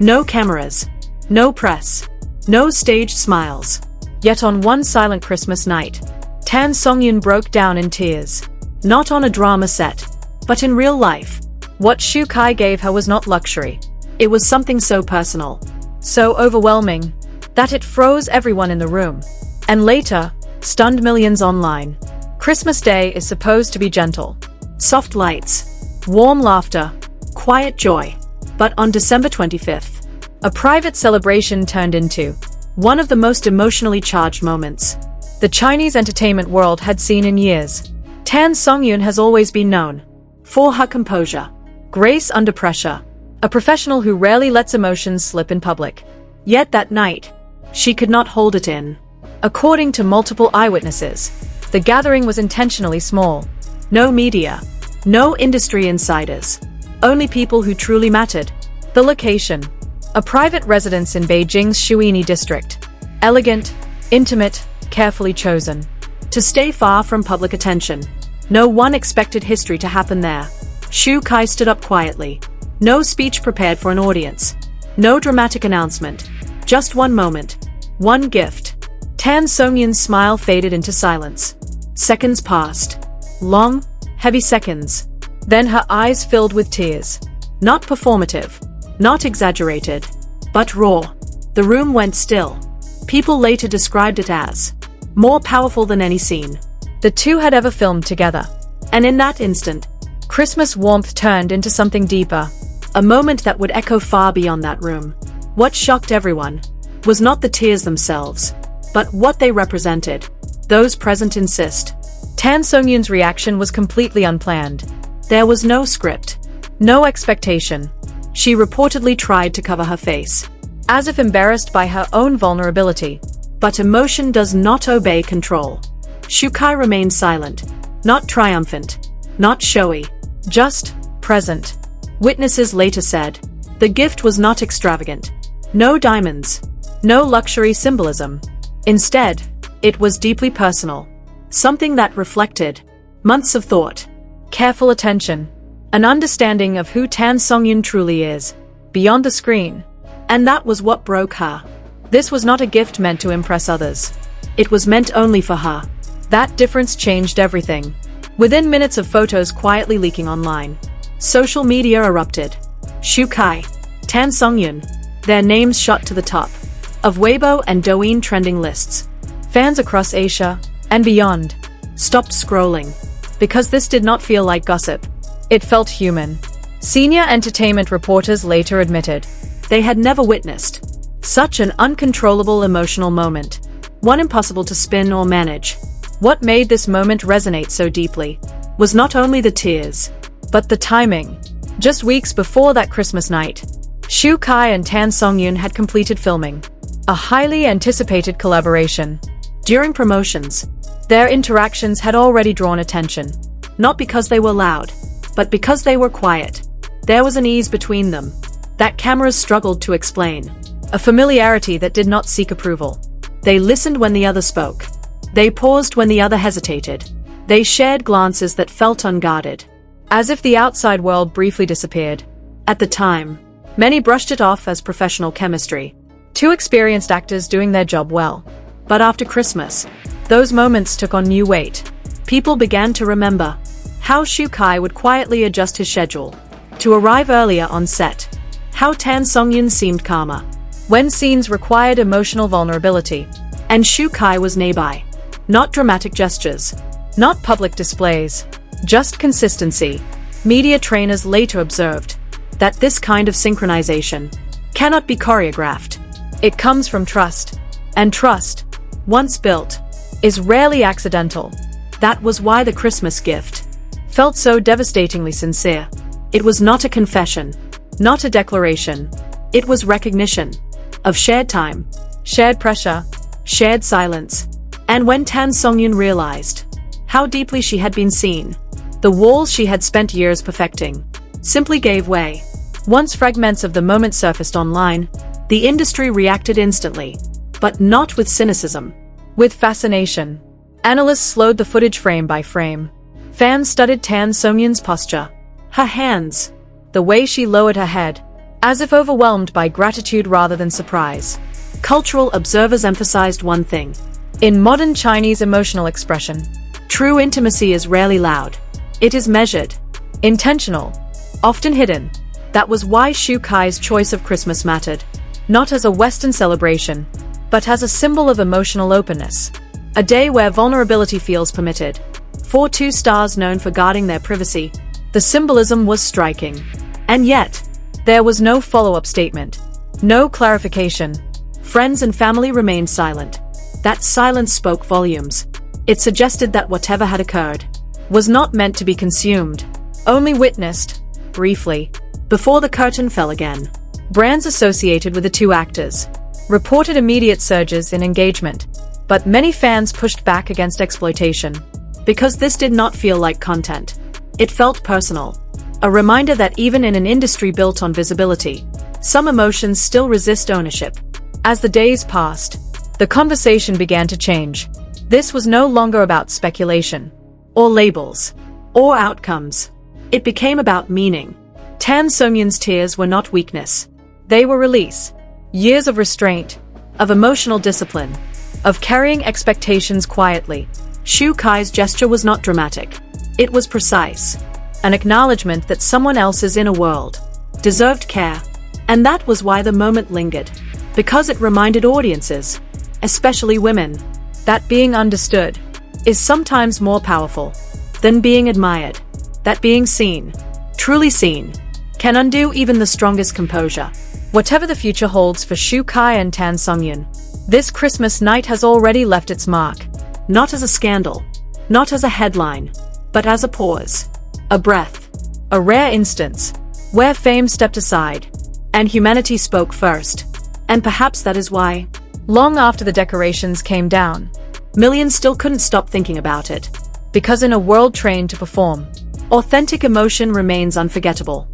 No cameras. No press. No staged smiles. Yet on one silent Christmas night, Tan Songyun broke down in tears. Not on a drama set, but in real life. What Shu Kai gave her was not luxury. It was something so personal, so overwhelming, that it froze everyone in the room. And later, stunned millions online. Christmas Day is supposed to be gentle. Soft lights, warm laughter, quiet joy. But on December 25th, a private celebration turned into one of the most emotionally charged moments the Chinese entertainment world had seen in years. Tan Songyun has always been known for her composure, grace under pressure, a professional who rarely lets emotions slip in public. Yet that night, she could not hold it in. According to multiple eyewitnesses, the gathering was intentionally small. No media, no industry insiders, only people who truly mattered. The location: a private residence in Beijing's Shuini district. Elegant, intimate, carefully chosen. To stay far from public attention. No one expected history to happen there. Shu Kai stood up quietly. No speech prepared for an audience. No dramatic announcement. Just one moment. One gift. Tan Songyun's smile faded into silence. Seconds passed. Long, heavy seconds. Then her eyes filled with tears. Not performative. Not exaggerated. But raw. The room went still. People later described it as more powerful than any scene the two had ever filmed together. And in that instant, Christmas warmth turned into something deeper. A moment that would echo far beyond that room. What shocked everyone was not the tears themselves, but what they represented. Those present insist. Tan Songyun's reaction was completely unplanned. There was no script, no expectation. She reportedly tried to cover her face, as if embarrassed by her own vulnerability. But emotion does not obey control. Shu Kai remained silent, not triumphant, not showy, just present. Witnesses later said, the gift was not extravagant. No diamonds, no luxury symbolism. Instead, it was deeply personal. Something that reflected months of thought, careful attention, an understanding of who Tan Songyun truly is, beyond the screen. And that was what broke her. This was not a gift meant to impress others. It was meant only for her. That difference changed everything. Within minutes of photos quietly leaking online, social media erupted. Shu Kai, Tan Songyun, their names shot to the top of Weibo and Douyin trending lists. Fans across Asia and beyond stopped scrolling, because this did not feel like gossip. It felt human. Senior entertainment reporters later admitted they had never witnessed such an uncontrollable emotional moment, one impossible to spin or manage. What made this moment resonate so deeply was not only the tears, but the timing. Just weeks before that Christmas night, Shu Kai and Tan Songyun had completed filming a highly anticipated collaboration. During promotions, their interactions had already drawn attention, not because they were loud, but because they were quiet. There was an ease between them that cameras struggled to explain, a familiarity that did not seek approval. They listened when the other spoke. They paused when the other hesitated. They shared glances that felt unguarded, as if the outside world briefly disappeared. At the time, many brushed it off as professional chemistry, two experienced actors doing their job well. But after Christmas, those moments took on new weight. People began to remember how Shu Kai would quietly adjust his schedule to arrive earlier on set, how Tan Songyun seemed calmer when scenes required emotional vulnerability, and Shu Kai was nearby. Not dramatic gestures, not public displays, just consistency. Media trainers later observed that this kind of synchronization cannot be choreographed. It comes from trust, and trust, once built, is rarely accidental. That was why the Christmas gift felt so devastatingly sincere. It was not a confession, not a declaration. It was recognition of shared time, shared pressure, shared silence. And when Tan Songyun realized how deeply she had been seen, the walls she had spent years perfecting simply gave way. Once fragments of the moment surfaced online, the industry reacted instantly, but not with cynicism, with fascination. Analysts slowed the footage frame by frame. Fans studied Tan Songyun's posture, her hands, the way she lowered her head, as if overwhelmed by gratitude rather than surprise. Cultural observers emphasized one thing. In modern Chinese emotional expression, true intimacy is rarely loud. It is measured, intentional, often hidden. That was why Xu Kai's choice of Christmas mattered, not as a Western celebration, but as a symbol of emotional openness. A day where vulnerability feels permitted. For two stars known for guarding their privacy, the symbolism was striking. And yet, there was no follow-up statement, no clarification. Friends and family remained silent. That silence spoke volumes. It suggested that whatever had occurred was not meant to be consumed, only witnessed, briefly, before the curtain fell again. Brands associated with the two actors reported immediate surges in engagement, but many fans pushed back against exploitation, because this did not feel like content. It felt personal. A reminder that even in an industry built on visibility, some emotions still resist ownership. As the days passed, the conversation began to change. This was no longer about speculation, or labels, or outcomes. It became about meaning. Tan Songyun's tears were not weakness. They were release. Years of restraint, of emotional discipline, of carrying expectations quietly. Xu Kai's gesture was not dramatic. It was precise. An acknowledgement that someone else's inner world deserved care. And that was why the moment lingered. Because it reminded audiences, especially women, that being understood is sometimes more powerful than being admired. That being seen, truly seen, can undo even the strongest composure. Whatever the future holds for Xu Kai and Tan Songyun, this Christmas night has already left its mark. Not as a scandal, not as a headline, but as a pause. A breath. A rare instance, where fame stepped aside, and humanity spoke first. And perhaps that is why, long after the decorations came down, millions still couldn't stop thinking about it. Because in a world trained to perform, authentic emotion remains unforgettable.